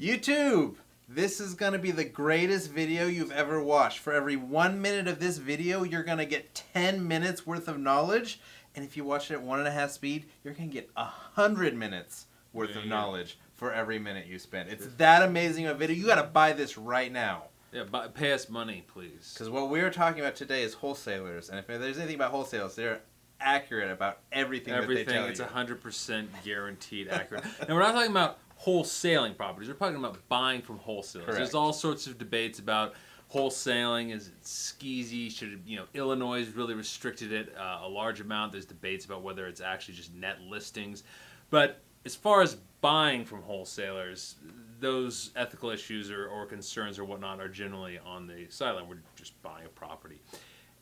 YouTube, this is going to be the greatest video you've ever watched. For every 1 minute of this video, you're going to get 10 minutes worth of knowledge. And if you watch it at 1.5 speed, you're going to get 100 minutes worth of knowledge for every minute you spend. It's that amazing a video. You got to buy this right now. Yeah, pay us money, please. Because what we're talking about today is wholesalers. And if there's anything about wholesalers, they're accurate about everything that they tell you. It's 100% guaranteed accurate. And we're not talking about wholesaling properties. We're talking about buying from wholesalers. Correct. There's all sorts of debates about wholesaling. Is it skeezy? Should it, Illinois has really restricted it a large amount. There's debates about whether it's actually just net listings. But as far as buying from wholesalers, those ethical issues or concerns or whatnot are generally on the sideline. We're just buying a property.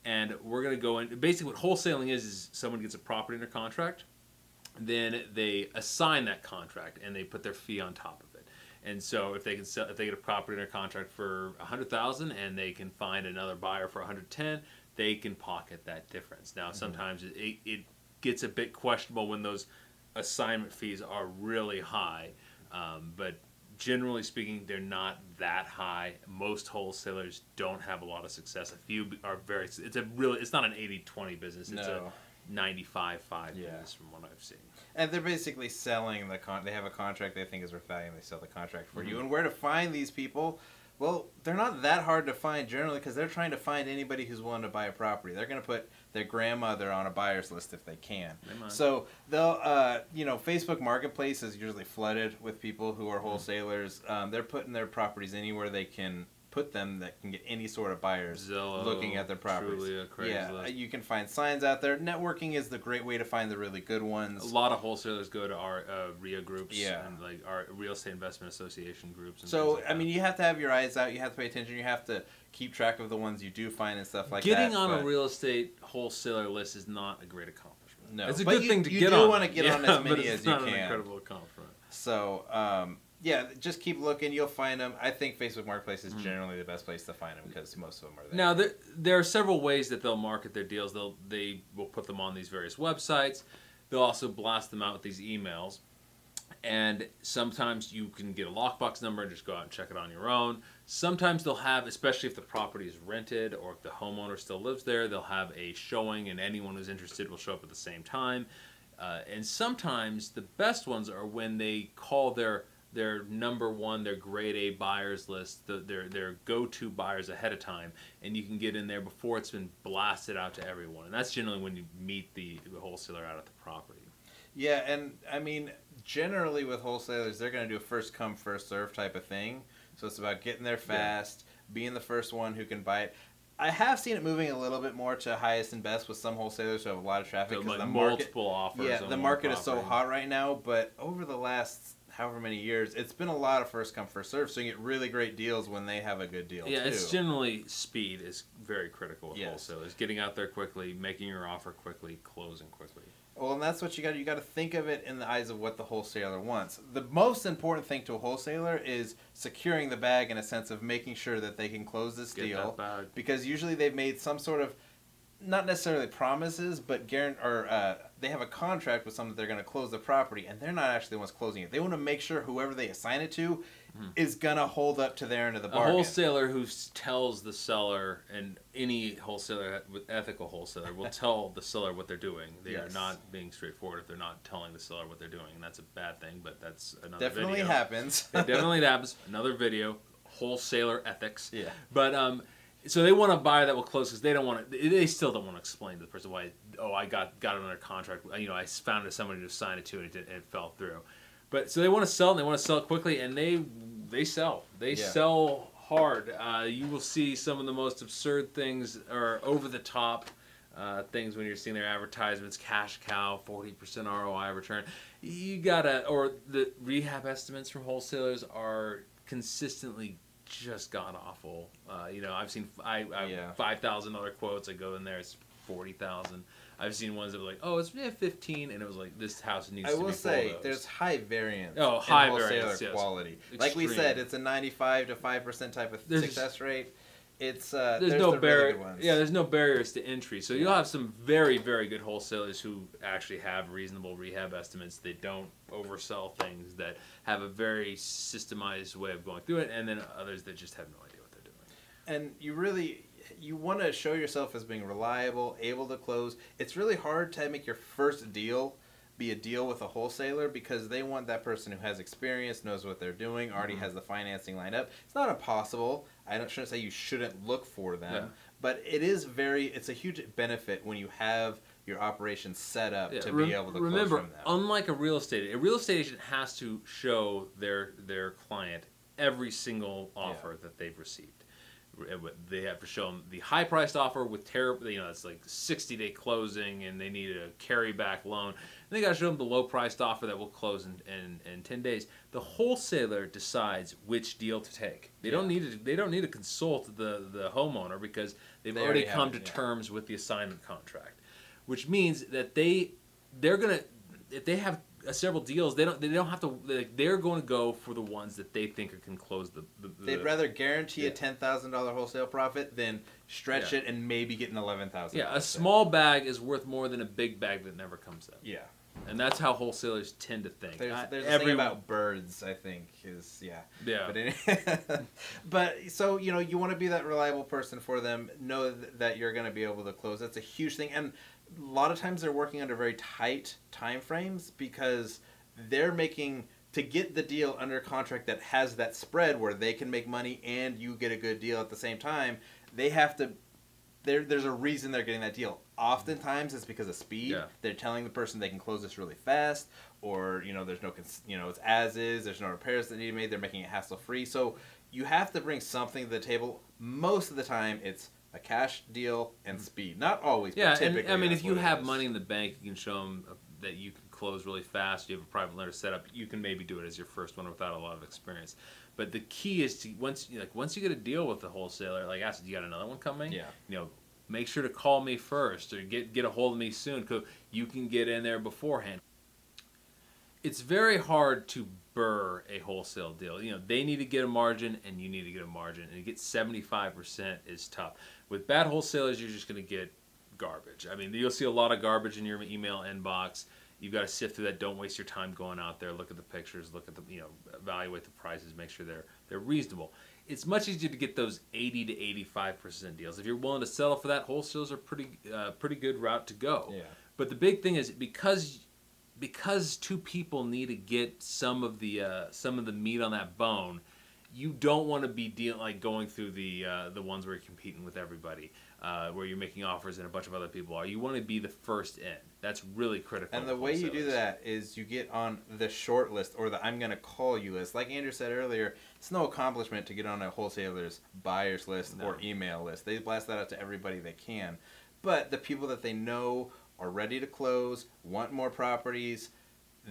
And we're going to go in. Basically, what wholesaling is someone gets a property under contract, then they assign that contract and they put their fee on top of it. And so if they get a property under contract for $100,000 and they can find another buyer for $110,000, they can pocket that difference. Now, sometimes it gets a bit questionable when those assignment fees are really high, but generally speaking, they're not that high. Most wholesalers don't have a lot of success. A few are very. It's not an 80-20 business. It's a 95-5 business from what I've seen. And they're basically selling they have a contract they think is worth value, and they sell the contract for you. And where to find these people? Well, they're not that hard to find generally because they're trying to find anybody who's willing to buy a property. They're going to put their grandmother on a buyer's list if they can. So they'll, Facebook Marketplace is usually flooded with people who are wholesalers. They're putting their properties anywhere they can put them that can get any sort of buyers Zillow, looking at their properties. Trulia, Craigslist. Yeah, you can find signs out there. Networking is the great way to find the really good ones. A lot of wholesalers go to our RIA groups and like our Real Estate Investment Association groups. And so, like that. you have to have your eyes out. You have to pay attention. You have to keep track of the ones you do find and stuff like Getting that. on a real estate wholesaler list is not a great accomplishment. No, it's a good thing to get on. You do want to get on as many as you can. It's not an incredible accomplishment. So, just keep looking. You'll find them. I think Facebook Marketplace is generally the best place to find them because most of them are there. Now, there are several ways that they'll market their deals. They will put them on these various websites. They'll also blast them out with these emails. And sometimes you can get a lockbox number and just go out and check it on your own. Sometimes they'll have, especially if the property is rented or if the homeowner still lives there, they'll have a showing and anyone who's interested will show up at the same time. And sometimes the best ones are when they call their number one, their grade A buyers list, their go-to buyers ahead of time, and you can get in there before it's been blasted out to everyone. And that's generally when you meet the wholesaler out at the property. Yeah, and generally with wholesalers, they're going to do a first come, first serve type of thing. So it's about getting there fast, being the first one who can buy it. I have seen it moving a little bit more to highest and best with some wholesalers who have a lot of traffic. So, like the multiple offers. Yeah, the market is so hot right now, but over the last however many years, it's been a lot of first come, first serve, so you get really great deals when they have a good deal, Yeah, too. it's generally speed is very critical with wholesalers. Getting out there quickly, making your offer quickly, closing quickly. Well, and that's what you got to think of it in the eyes of what the wholesaler wants. The most important thing to a wholesaler is securing the bag in a sense of making sure that they can close this deal. Because usually they've made some sort of, not necessarily promises, but they have a contract with someone that they're going to close the property, and they're not actually the ones closing it. They want to make sure whoever they assign it to is going to hold up to their end of the bargain. A wholesaler who tells the seller, and any wholesaler, ethical wholesaler, will tell the seller what they're doing. They are not being straightforward if they're not telling the seller what they're doing, and that's a bad thing, but that's another video. Definitely happens. It definitely happens. Another video, wholesaler ethics. Yeah. But, so they want a buyer that will close because they don't want to. They still don't want to explain to the person why. Oh, I got it under contract. I found somebody to sign it to, and it fell through. But so they want to sell, and they want to sell it quickly, and they sell. They sell hard. You will see some of the most absurd things or over the top things when you're seeing their advertisements. Cash cow, 40% ROI return. Or the rehab estimates from wholesalers are consistently just god awful. I've seen $5,000 quotes. I go in there, it's $40,000. I've seen ones that were like, oh, it's 15, and it was like this house needs to be. I will say there's high variance. Oh, high in variance, wholesaler quality. Extreme. Like we said, it's a 95 to 5% type of success rate. It's there's the no really barrier. good ones. Yeah, there's no barriers to entry. So you'll have some very, very good wholesalers who actually have reasonable rehab estimates. They don't oversell things, that have a very systemized way of going through it, and then others that just have no idea what they're doing. And you want to show yourself as being reliable, able to close. It's really hard to make your first deal be a deal with a wholesaler, because they want that person who has experience, knows what they're doing, already has the financing lined up. It's not impossible. Shouldn't say you shouldn't look for them, but it's a huge benefit when you have your operation set up to be able to close from them. Unlike a real estate agent has to show their client every single offer that they've received. They have to show them the high-priced offer with terrible, it's like 60-day closing, and they need a carry-back loan. And they got to show them the low-priced offer that will close in 10 days. The wholesaler decides which deal to take. They don't need to consult the homeowner, because they've already come to terms with the assignment contract, which means that they're gonna, if they have several deals, they don't have to. They're going to go for the ones that they think can close the They'd rather guarantee a $10,000 wholesale profit than stretch it and maybe get an $11,000. Yeah, a small bag is worth more than a big bag that never comes out. Yeah, and that's how wholesalers tend to think. There's a thing about birds, I think, is But so you want to be that reliable person for them. Know that you're going to be able to close. That's a huge thing, and a lot of times they're working under very tight time frames, because they're making, to get the deal under contract that has that spread where they can make money and you get a good deal at the same time. They have to. There's a reason they're getting that deal. Oftentimes it's because of speed. Yeah. They're telling the person they can close this really fast, or there's no it's as is. There's no repairs that need to be made. They're making it hassle free. So you have to bring something to the table. Most of the time it's a cash deal and speed. Not always, but typically. And I mean, if you have money in the bank, you can show them that you can close really fast. You have a private lender set up. You can maybe do it as your first one without a lot of experience. But the key is to once you get a deal with the wholesaler, like ask, you got another one coming? Yeah. Make sure to call me first, or get a hold of me soon, because you can get in there beforehand. It's very hard to burr a wholesale deal. They need to get a margin, and you need to get a margin, and to get 75% is tough. With bad wholesalers, you're just going to get garbage. I mean, you'll see a lot of garbage in your email inbox. You've got to sift through that. Don't waste your time going out there. Look at the pictures. Look at the evaluate the prices. Make sure they're reasonable. It's much easier to get those 80 to 85% deals. If you're willing to settle for that, wholesalers are pretty good route to go. Yeah. But the big thing is, because two people need to get some of the meat on that bone, you don't want to be going through the ones where you're competing with everybody, where you're making offers and a bunch of other people are. You want to be the first in. That's really critical. And the way you do that is you get on the short list, or the I'm going to call you list. Like Andrew said earlier, it's no accomplishment to get on a wholesaler's buyers list or email list. They blast that out to everybody they can. But the people that they know are ready to close, want more properties,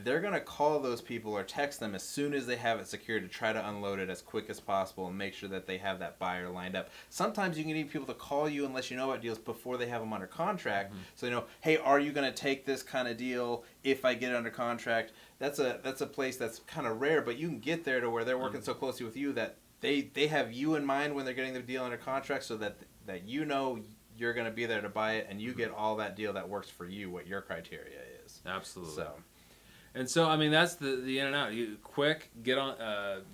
they're going to call those people or text them as soon as they have it secured to try to unload it as quick as possible and make sure that they have that buyer lined up. Sometimes you can need people to call you and let you know about deals before they have them under contract. Mm-hmm. So hey, are you going to take this kind of deal if I get it under contract? That's a place that's kind of rare, but you can get there to where they're working so closely with you that they have you in mind when they're getting the deal under contract, so that you're going to be there to buy it, and you get all that deal that works for you, what your criteria is. Absolutely. And so, I mean, that's the in and out. You quick, get on,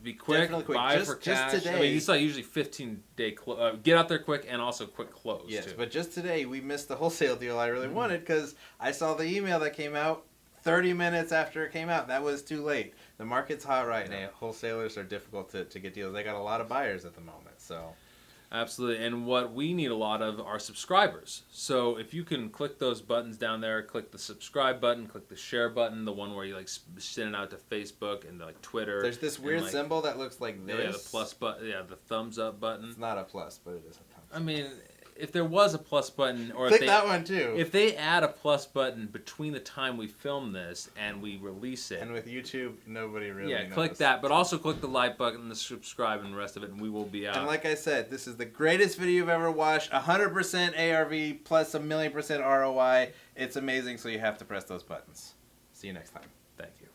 be quick, buy for cash. Just today, I mean, it's like usually 15-day get out there quick, and also quick close. Yes, too. But just today we missed the wholesale deal I really wanted, because I saw the email that came out 30 minutes after it came out. That was too late. The market's hot right now. Wholesalers are difficult to get deals. They got a lot of buyers at the moment, so. Absolutely, and what we need a lot of are subscribers. So if you can click those buttons down there, click the subscribe button, click the share button, the one where you send it out to Facebook and Twitter. There's this weird symbol that looks like this. Yeah, the plus button. Yeah, the thumbs up button. It's not a plus, but it is a thumbs up. I mean, if there was a plus button, or click that one too. If they add a plus button between the time we film this and we release it, and with YouTube, nobody really knows. Click that, but also click the like button, the subscribe, and the rest of it, and we will be out. And like I said, this is the greatest video you've ever watched. 100% ARV plus 1,000,000% ROI. It's amazing, so you have to press those buttons. See you next time. Thank you.